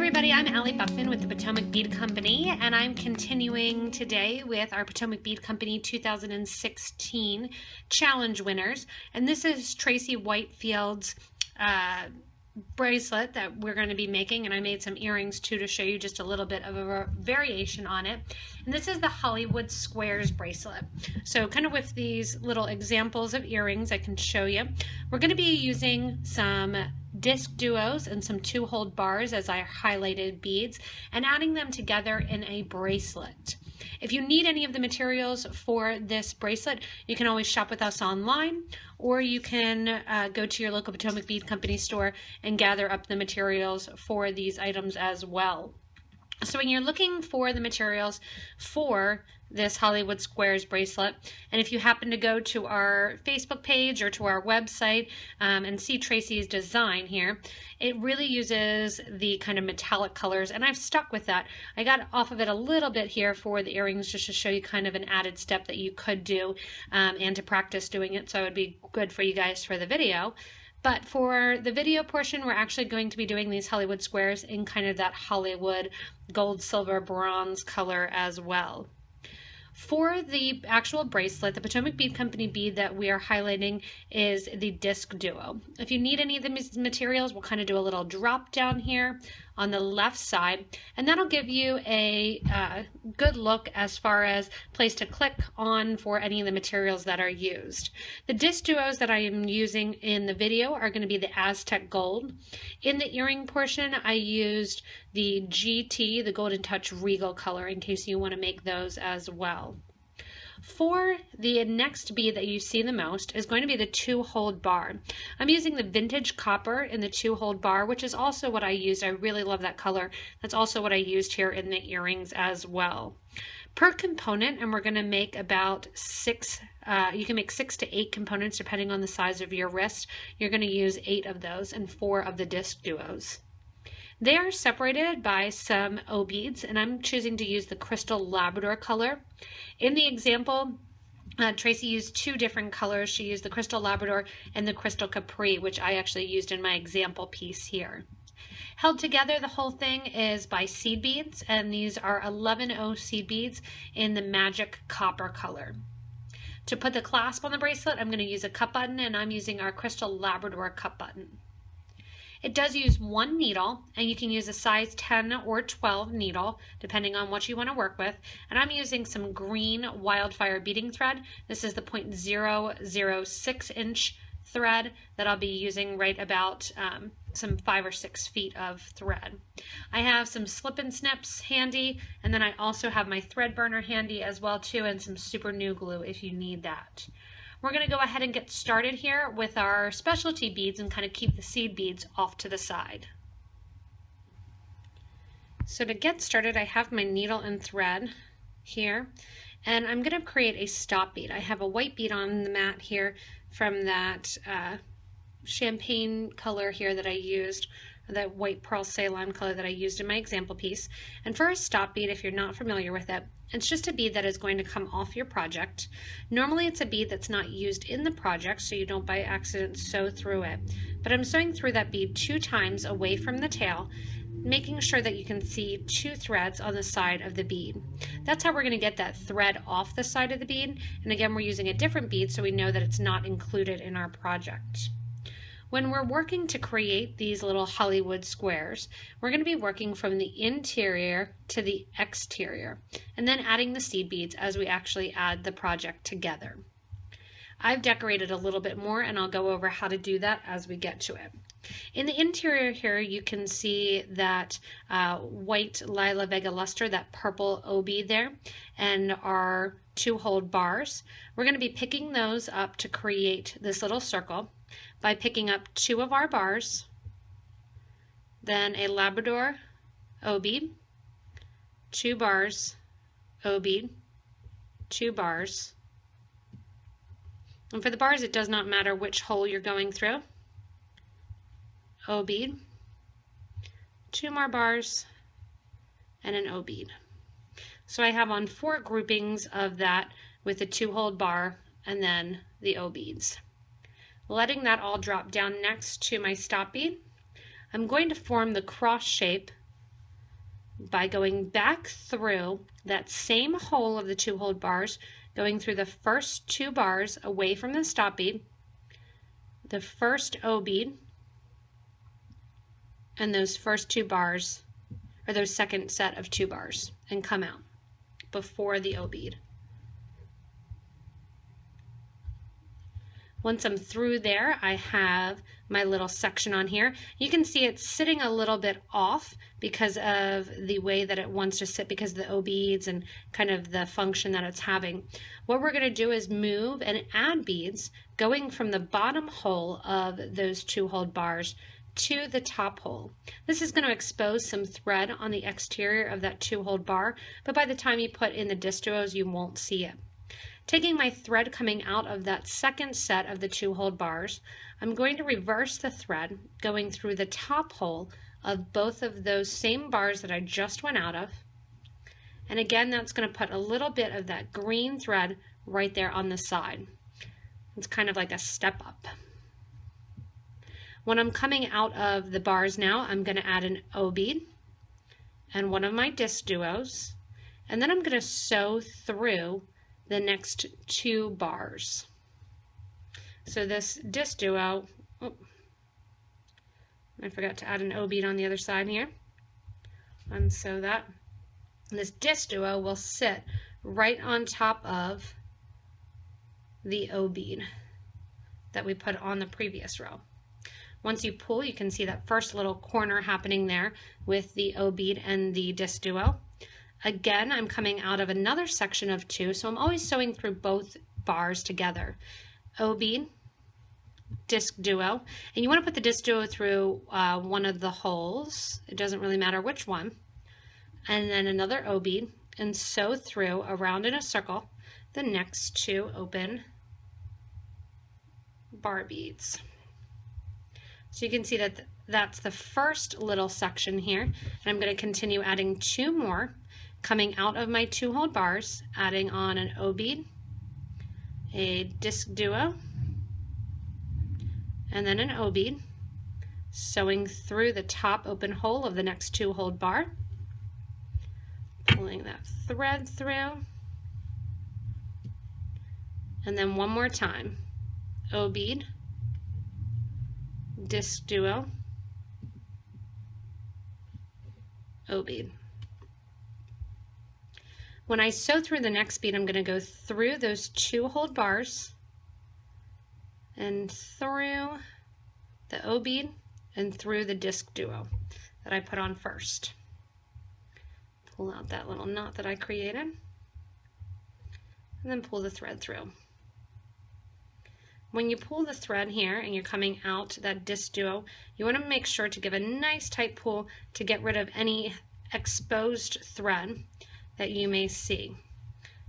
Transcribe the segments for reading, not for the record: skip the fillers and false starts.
everybody, I'm Allie Buckman with the Potomac Bead Company, and I'm continuing today with our Potomac Bead Company 2016 Challenge winners. And this is Tracy Whitefield's bracelet that we're going to be making, and I made some earrings too to show you just a little bit of a variation on it. And this is the Hollywood Squares bracelet. So kind of with these little examples of earrings I can show you. We're going to be using some DiscDuos and some 2-hole bars as I highlighted beads and adding them together in a bracelet. If you need any of the materials for this bracelet, you can always shop with us online, or you can go to your local Potomac Bead Company store and gather up the materials for these items as well. So when you're looking for the materials for this Hollywood Squares bracelet, and if you happen to go to our Facebook page or to our website and see Tracy's design here, it really uses the kind of metallic colors, and I've stuck with that. I got off of it a little bit here for the earrings just to show you kind of an added step that you could do and to practice doing it, so it would be good for you guys for the video. But for the video portion, we're actually going to be doing these Hollywood Squares in kind of that Hollywood gold, silver, bronze color as well. For the actual bracelet, the Potomac Bead Company bead that we are highlighting is the DiscDuo. If you need any of the materials, we'll kind of do a little drop down here on the left side, and that'll give you a good look as far as place to click on for any of the materials that are used. The DiscDuos that I am using in the video are going to be the Aztec gold. In the earring portion, I used the GT, the Golden Touch Regal color, in case you want to make those as well. For the next bead that you see the most is going to be the 2-hole bar. I'm using the vintage copper in the 2-hole bar, which is also what I used. I really love that color. That's also what I used here in the earrings as well. Per component, and we're going to make about 6, you can make 6 to 8 components depending on the size of your wrist. You're going to use 8 of those and 4 of the DiscDuos. They are separated by some O beads, and I'm choosing to use the Crystal Labrador color. In the example, Tracy used 2 different colors. She used the Crystal Labrador and the Crystal Capri, which I actually used in my example piece here. Held together, the whole thing is by seed beads, and these are 11O seed beads in the Magic Copper color. To put the clasp on the bracelet, I'm going to use a cup button, and I'm using our Crystal Labrador cup button. It does use 1 needle, and you can use a size 10 or 12 needle, depending on what you want to work with. And I'm using some green wildfire beading thread. This is the 0.006 inch thread that I'll be using right about some 5 or 6 feet of thread. I have some slip and snips handy, and then I also have my thread burner handy as well too, and some super new glue if you need that. We're going to go ahead and get started here with our specialty beads and kind of keep the seed beads off to the side. So to get started, I have my needle and thread here, and I'm going to create a stop bead. I have a white bead on the mat here from that champagne color here that I used, that white pearl Ceylon color that I used in my example piece. And for a stop bead, if you're not familiar with it, it's just a bead that is going to come off your project. Normally it's a bead that's not used in the project, so you don't by accident sew through it. But I'm sewing through that bead 2 times away from the tail, making sure that you can see 2 threads on the side of the bead. That's how we're going to get that thread off the side of the bead. And again, we're using a different bead so we know that it's not included in our project. When we're working to create these little Hollywood squares, we're going to be working from the interior to the exterior, and then adding the seed beads as we actually add the project together. I've decorated a little bit more, and I'll go over how to do that as we get to it. In the interior here, you can see that white Lila Vega luster, that purple O bead there, and our 2-hole bars. We're going to be picking those up to create this little circle by picking up 2 of our bars, then a Labrador O bead, 2 bars, O bead, 2 bars. And for the bars, it does not matter which hole you're going through. O bead, 2 more bars, and an O bead. So I have on 4 groupings of that with the 2-hole bar and then the O beads. Letting that all drop down next to my stop bead, I'm going to form the cross shape by going back through that same hole of the 2-hole bars, going through the first 2 bars away from the stop bead, the first O bead, and those first 2 bars, or those second set of 2 bars, and come out before the O bead. Once I'm through there, I have my little section on here. You can see it's sitting a little bit off because of the way that it wants to sit, because of the O beads and kind of the function that it's having. What we're going to do is move and add beads going from the bottom hole of those 2-hole bars to the top hole. This is going to expose some thread on the exterior of that 2-hole bar, but by the time you put in the DiscDuos, you won't see it. Taking my thread coming out of that second set of the 2-hole bars, I'm going to reverse the thread going through the top hole of both of those same bars that I just went out of. And again, that's going to put a little bit of that green thread right there on the side. It's kind of like a step up. When I'm coming out of the bars now, I'm going to add an O bead and one of my DiscDuos, and then I'm going to sew through the next 2 bars. So this DiscDuo, oh, I forgot to add an O bead on the other side here. Unsew that. This DiscDuo will sit right on top of the O bead that we put on the previous row. Once you pull, you can see that first little corner happening there with the O bead and the DiscDuo. Again, I'm coming out of another section of 2, so I'm always sewing through both bars together. O bead, DiscDuo, and you want to put the DiscDuo through one of the holes. It doesn't really matter which one. And then another O bead, and sew through around in a circle the next 2 open bar beads. So you can see that that's the first little section here, and I'm going to continue adding 2 more. Coming out of my 2-hole bars, adding on an O bead, a DiscDuo, and then an O bead, sewing through the top open hole of the next 2-hole bar, pulling that thread through, and then one more time, O bead, DiscDuo, O bead. When I sew through the next bead, I'm going to go through those 2-hole bars and through the O bead and through the DiscDuo that I put on first. Pull out that little knot that I created and then pull the thread through. When you pull the thread here and you're coming out that DiscDuo, you want to make sure to give a nice tight pull to get rid of any exposed thread that you may see.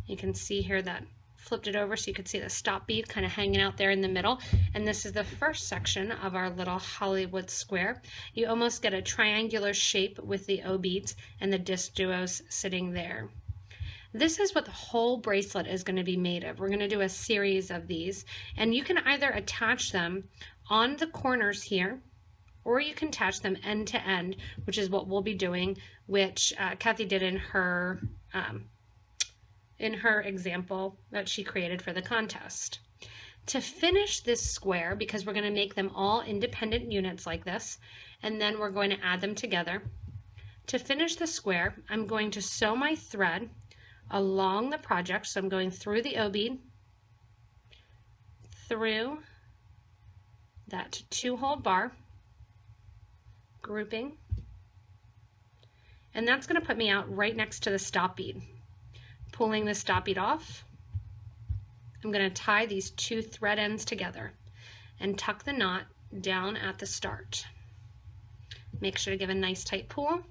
You can see here that flipped it over so you can see the stop bead kind of hanging out there in the middle, and this is the first section of our little Hollywood square. You almost get a triangular shape with the O beads and the DiscDuos sitting there. This is what the whole bracelet is going to be made of. We're going to do a series of these, and you can either attach them on the corners here, or you can attach them end to end, which is what we'll be doing, which Kathy did in her example that she created for the contest. To finish this square, because we're going to make them all independent units like this, and then we're going to add them together. To finish the square, I'm going to sew my thread along the project, so I'm going through the O bead, through that 2-hole bar, grouping, and that's going to put me out right next to the stop bead. Pulling the stop bead off, I'm going to tie these 2 thread ends together and tuck the knot down at the start. Make sure to give a nice tight pull.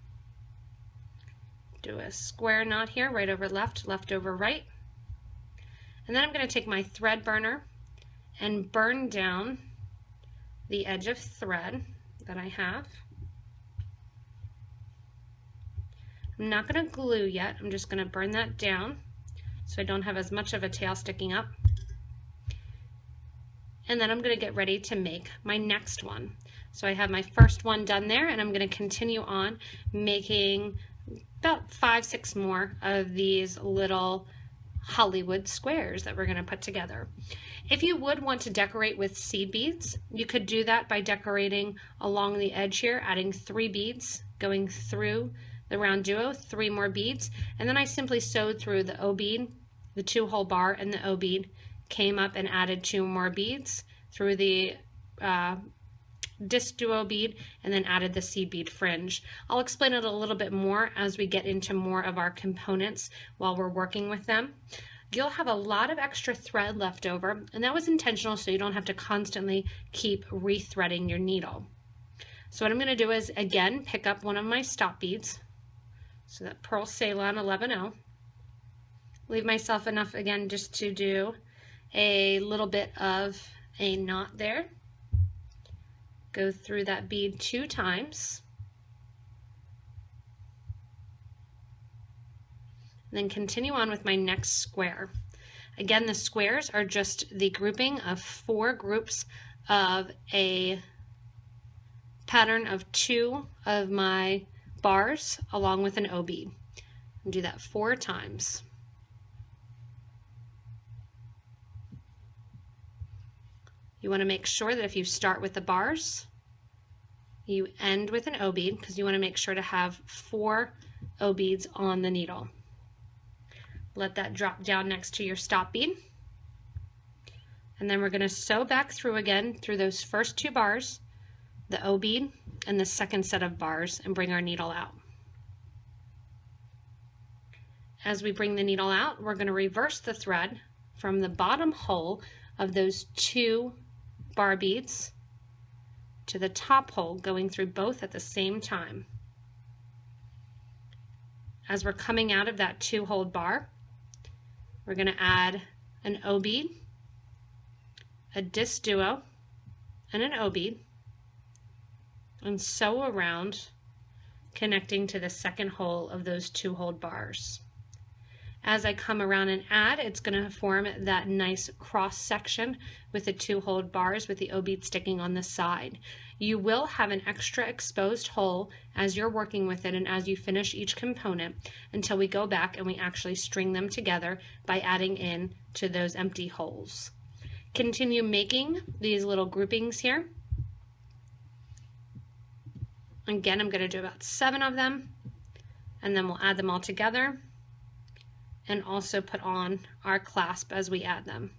Do a square knot here, right over left, left over right. And then I'm going to take my thread burner and burn down the edge of thread that I have. I'm not going to glue yet, I'm just going to burn that down so I don't have as much of a tail sticking up. And then I'm going to get ready to make my next one. So I have my first one done there, and I'm going to continue on making about 5, 6 more of these little Hollywood squares that we're going to put together. If you would want to decorate with seed beads, you could do that by decorating along the edge here, adding 3 beads, going through the round duo, 3 more beads, and then I simply sewed through the O bead, the 2-hole bar, and the O bead, came up and added 2 more beads through the DiscDuo bead, and then added the seed bead fringe. I'll explain it a little bit more as we get into more of our components while we're working with them. You'll have a lot of extra thread left over, and that was intentional so you don't have to constantly keep rethreading your needle. So what I'm going to do is, again, pick up one of my stop beads, so that Pearl Ceylon 11-0. Leave myself enough, again, just to do a little bit of a knot there. Go through that bead 2 times. And then continue on with my next square. Again, the squares are just the grouping of 4 groups of a pattern of 2 of my bars along with an O bead. And do that 4 times. You want to make sure that if you start with the bars, you end with an O bead, because you want to make sure to have 4 O beads on the needle. Let that drop down next to your stop bead. And then we're going to sew back through again through those first 2 bars, the O bead, and the second set of bars, and bring our needle out. As we bring the needle out, we're going to reverse the thread from the bottom hole of those 2 bar beads to the top hole, going through both at the same time. As we're coming out of that 2-hole bar, we're going to add an O bead, a DiscDuo, and an O bead, and sew around, connecting to the second hole of those 2-hole bars. As I come around and add, it's going to form that nice cross section with the 2-hole bars with the O bead sticking on the side. You will have an extra exposed hole as you're working with it and as you finish each component until we go back and we actually string them together by adding in to those empty holes. Continue making these little groupings here. Again, I'm going to do about 7 of them, and then we'll add them all together and also put on our clasp as we add them.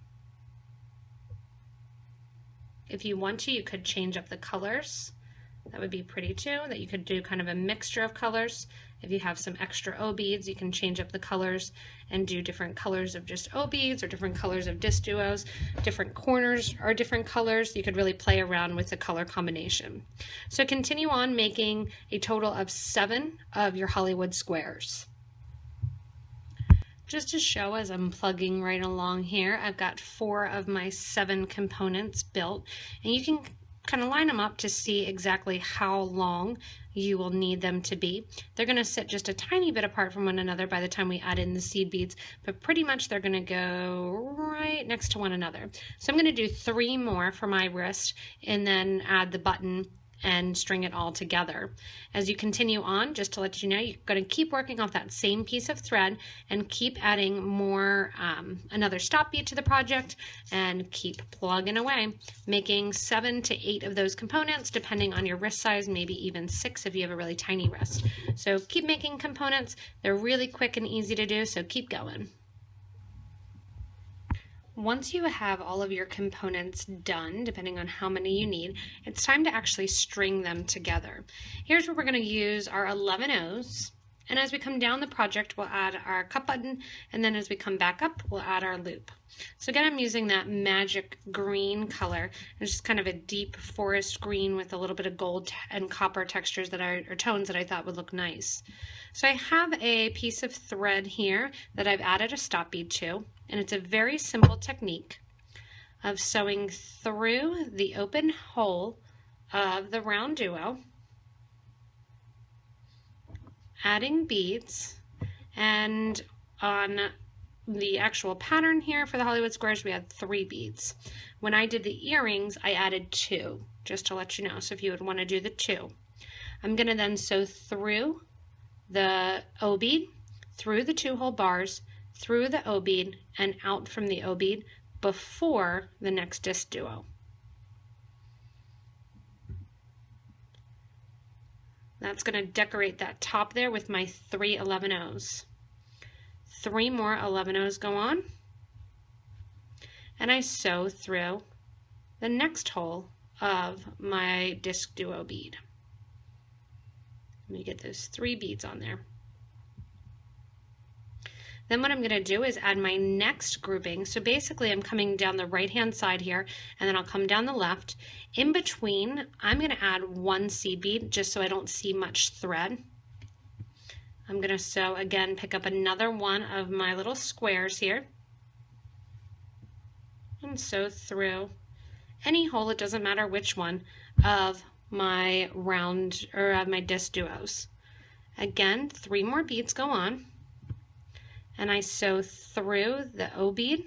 If you want to, you could change up the colors. That would be pretty too, that you could do kind of a mixture of colors. If you have some extra O beads, you can change up the colors and do different colors of just O beads or different colors of DiscDuos. Different corners are different colors. You could really play around with the color combination. So continue on making a total of 7 of your Hollywood squares. Just to show as I'm plugging right along here, I've got 4 of my 7 components built, and you can kind of line them up to see exactly how long you will need them to be. They're going to sit just a tiny bit apart from one another by the time we add in the seed beads, but pretty much they're going to go right next to one another. So I'm going to do 3 more for my wrist and then add the button and string it all together. As you continue on, just to let you know, you're going to keep working off that same piece of thread and keep adding more, another stop bead to the project, and keep plugging away, making 7 to 8 of those components depending on your wrist size, maybe even 6 if you have a really tiny wrist. So keep making components. They're really quick and easy to do, so keep going. Once you have all of your components done, depending on how many you need, it's time to actually string them together. Here's where we're going to use our 11/0s, and as we come down the project, we'll add our cup button, and then as we come back up, we'll add our loop. So again, I'm using that magic green color. It's just kind of a deep forest green with a little bit of gold and copper textures that are, or tones that I thought would look nice. So I have a piece of thread here that I've added a stop bead to, and it's a very simple technique of sewing through the open hole of the round duo, adding beads, and on the actual pattern here for the Hollywood squares we had 3 beads. When I did the earrings I added 2, just to let you know, so if you would want to do the 2. I'm going to then sew through the O bead, through the 2-hole bars, through the O bead, and out from the O bead before the next DiscDuo. That's going to decorate that top there with my 3 11-ohs. 3 more 11-ohs go on, and I sew through the next hole of my DiscDuo bead. Let me get those 3 beads on there. Then what I'm going to do is add my next grouping. So basically I'm coming down the right hand side here, and then I'll come down the left. In between, I'm going to add 1 seed bead just so I don't see much thread. I'm going to sew again, pick up another one of my little squares here, and sew through any hole, it doesn't matter which one, of my round or of my DiscDuos. Again, 3 more beads go on, and I sew through the O bead,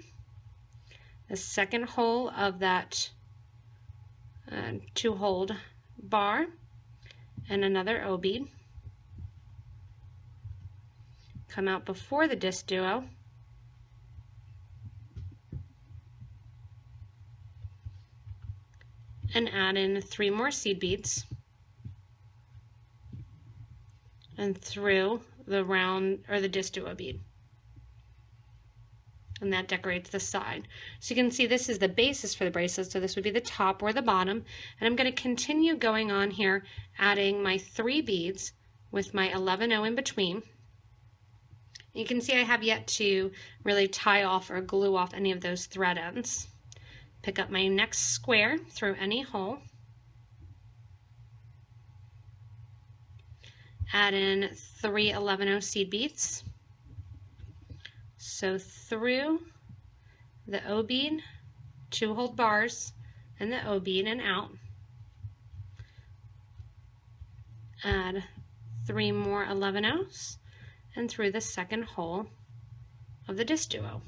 the second hole of that 2-hole bar, and another O bead. Come out before the DiscDuo, and add in 3 more seed beads, and through the round or the DiscDuo bead. And that decorates the side. So you can see this is the basis for the bracelet, so this would be the top or the bottom. And I'm going to continue going on here, adding my 3 beads with my 11-oh in between. You can see I have yet to really tie off or glue off any of those thread ends. Pick up my next square through any hole. Add in 3 11-oh seed beads. Sew through the O bead, 2-hole bars, and the O bead and out. Add 3 more 11-ohs and through the second hole of the DiscDuo.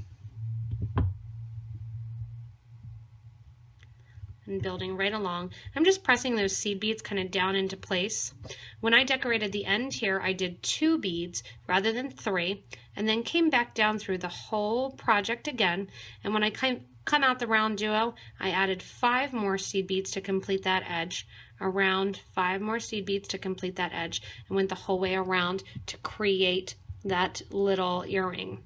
And building right along. I'm just pressing those seed beads kind of down into place. When I decorated the end here, I did 2 beads rather than 3, and then came back down through the whole project again. And when I come out the round duo, I added 5 more seed beads to complete that edge, around 5 more seed beads to complete that edge, and went the whole way around to create that little earring.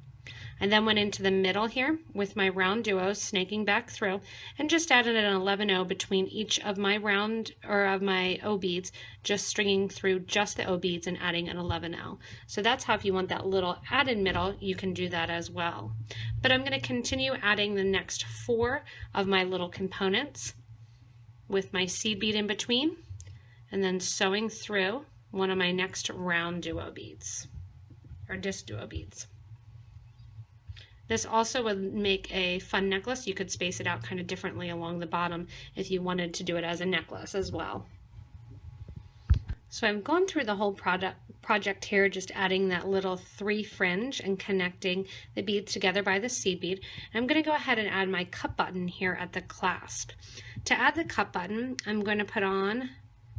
I then went into the middle here with my round duos, snaking back through, and just added an 11-oh between each of my round or of my O beads, just stringing through just the O beads and adding an 11-oh. So that's how, if you want that little added middle, you can do that as well. But I'm going to continue adding the next 4 of my little components with my seed bead in between, and then sewing through one of my next round duo beads or DiscDuo beads. This also would make a fun necklace. You could space it out kind of differently along the bottom if you wanted to do it as a necklace as well. So I've gone through the whole project here, just adding that little 3 fringe and connecting the beads together by the seed bead. And I'm going to go ahead and add my cup button here at the clasp. To add the cup button, I'm going to put on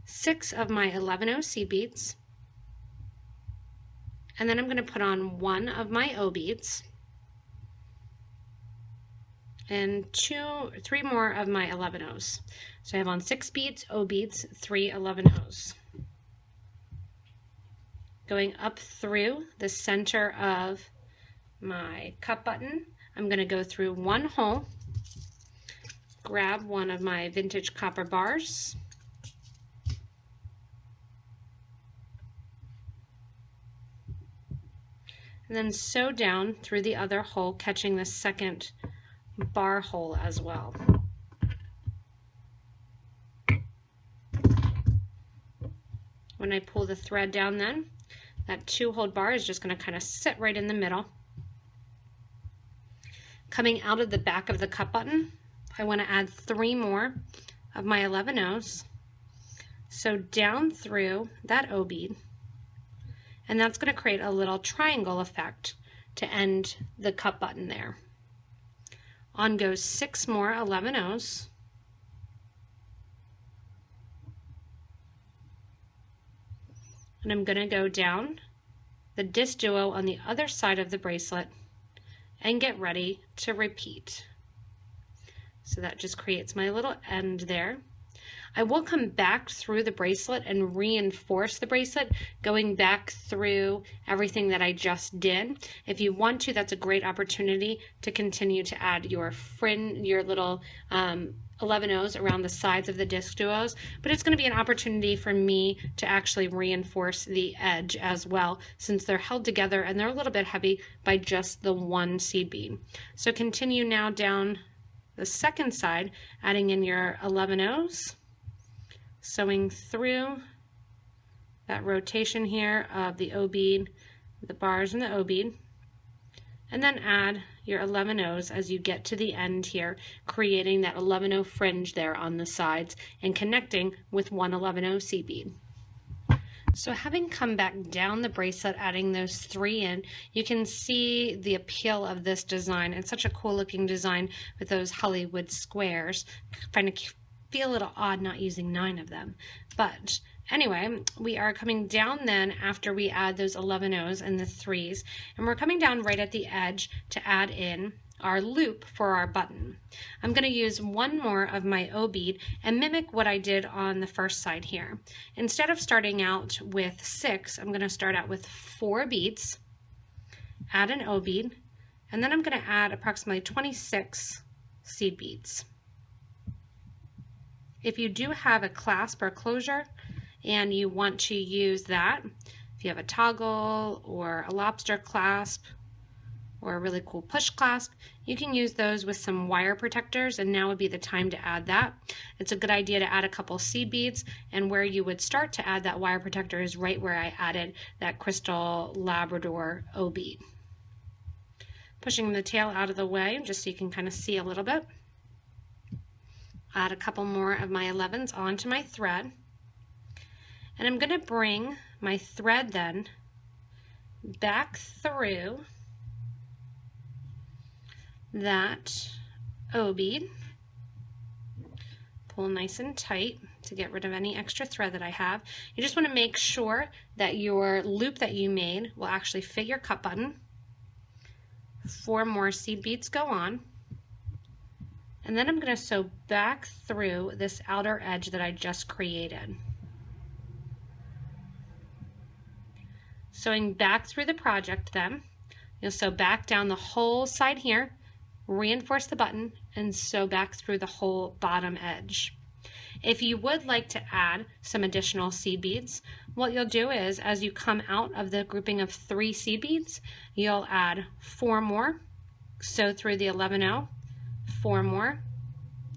6 of my 11-oh seed beads, and then I'm going to put on 1 of my O beads, and 3 more of my 11-ohs. So I have on 6 beads, O beads, 3 11-ohs. Going up through the center of my cup button, I'm going to go through 1 hole, grab one of my vintage copper bars, and then sew down through the other hole, catching the second bar hole as well. When I pull the thread down, then that 2-hole bar is just going to kind of sit right in the middle. Coming out of the back of the cup button, I want to add 3 more of my 11-ohs. So down through that O bead, and that's going to create a little triangle effect to end the cup button there. On goes 6 more 11-ohs. And I'm going to go down the DiscDuo on the other side of the bracelet and get ready to repeat. So that just creates my little end there. I will come back through the bracelet and reinforce the bracelet, going back through everything that I just did. If you want to, that's a great opportunity to continue to add your fringe, your little 11-O's around the sides of the DiscDuos, but it's going to be an opportunity for me to actually reinforce the edge as well, since they're held together and they're a little bit heavy by just the one seed bead. So continue now down the second side, adding in your 11-O's. Sewing through that rotation here of the O bead, the bars and the O bead, and then add your 11-O's as you get to the end here, creating that 11-O fringe there on the sides and connecting with one 11-O seed bead. So having come back down the bracelet, adding those 3 in, you can see the appeal of this design. It's such a cool looking design with those Hollywood squares. Kind of feel a little odd not using 9 of them, but anyway, we are coming down then after we add those 11-O's and the 3s, and we're coming down right at the edge to add in our loop for our button. I'm going to use one more of my O bead and mimic what I did on the first side here. Instead of starting out with 6, I'm going to start out with 4 beads, add an O bead, and then I'm going to add approximately 26 seed beads. If you do have a clasp or closure and you want to use that, if you have a toggle or a lobster clasp or a really cool push clasp, you can use those with some wire protectors, and now would be the time to add that. It's a good idea to add a couple seed beads, and where you would start to add that wire protector is right where I added that crystal Labrador O bead. Pushing the tail out of the way just so you can kind of see a little bit. Add a couple more of my 11s onto my thread, and I'm going to bring my thread then back through that O bead, pull nice and tight to get rid of any extra thread that I have. You just want to make sure that your loop that you made will actually fit your cut button. 4 more seed beads go on. And then I'm going to sew back through this outer edge that I just created. Sewing back through the project then, you'll sew back down the whole side here, reinforce the button, and sew back through the whole bottom edge. If you would like to add some additional seed beads, what you'll do is as you come out of the grouping of 3 seed beads, you'll add 4 more, sew through the 11-O, 4 more,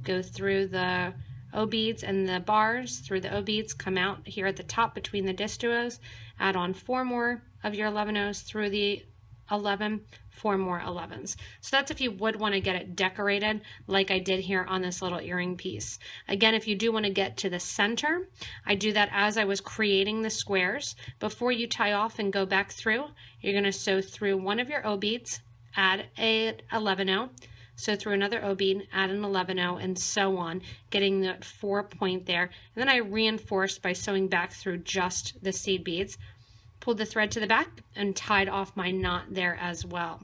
go through the O beads and the bars through the O beads, come out here at the top between the DiscDuos, add on 4 more of your 11-Os through the 11, 4 more 11s. So that's if you would want to get it decorated like I did here on this little earring piece. Again, if you do want to get to the center, I do that as I was creating the squares. Before you tie off and go back through, you're going to sew through one of your O beads, add a 11-O, sew through another O bead, add an 11-O, and so on, getting that 4 point there. And then I reinforced by sewing back through just the seed beads, pulled the thread to the back, and tied off my knot there as well.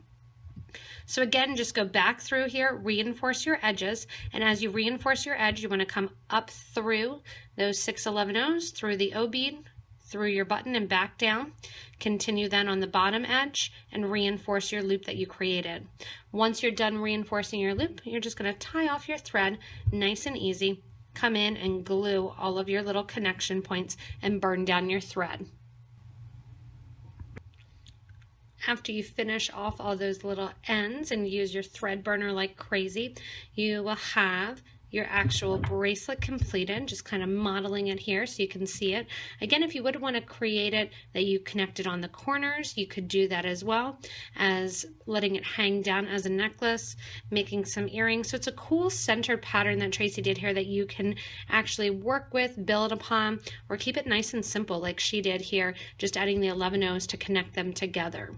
So again, just go back through here, reinforce your edges, and as you reinforce your edge, you want to come up through those 6 11-Os, through the O bead, through your button and back down. Continue then on the bottom edge and reinforce your loop that you created. Once you're done reinforcing your loop, you're just going to tie off your thread nice and easy, come in and glue all of your little connection points and burn down your thread. After you finish off all those little ends and use your thread burner like crazy, you will have your actual bracelet completed, just kind of modeling it here so you can see it. Again, if you would want to create it that you connected on the corners, you could do that as well as letting it hang down as a necklace, making some earrings. So it's a cool centered pattern that Tracy did here that you can actually work with, build upon, or keep it nice and simple like she did here, just adding the 11-Os to connect them together.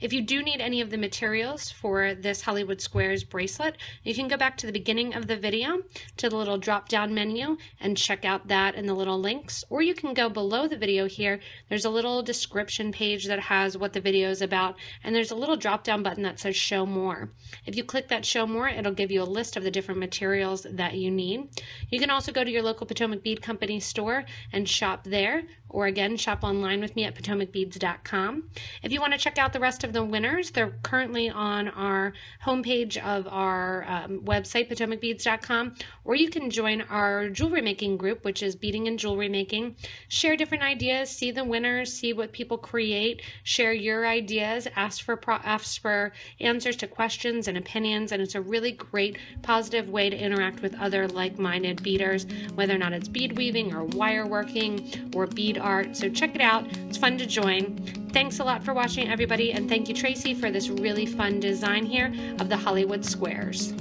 If you do need any of the materials for this Hollywood Squares bracelet, you can go back to the beginning of the video to the little drop down menu and check out that and the little links, or you can go below the video here. There's a little description page that has what the video is about, and there's a little drop down button that says show more. If you click that show more, it'll give you a list of the different materials that you need. You can also go to your local Potomac Bead Company store and shop there, or again, shop online with me at PotomacBeads.com. If you want to check out the rest of the winners, they're currently on our homepage of our website, PotomacBeads.com, or you can join our jewelry making group, which is Beading and Jewelry Making. Share different ideas, see the winners, see what people create, share your ideas, ask for answers to questions and opinions, and it's a really great positive way to interact with other like-minded beaders, whether or not it's bead weaving or wire working or bead art. So check it out. It's fun to join. Thanks a lot for watching, everybody, and thank you, Tracy, for this really fun design here of the Hollywood Squares.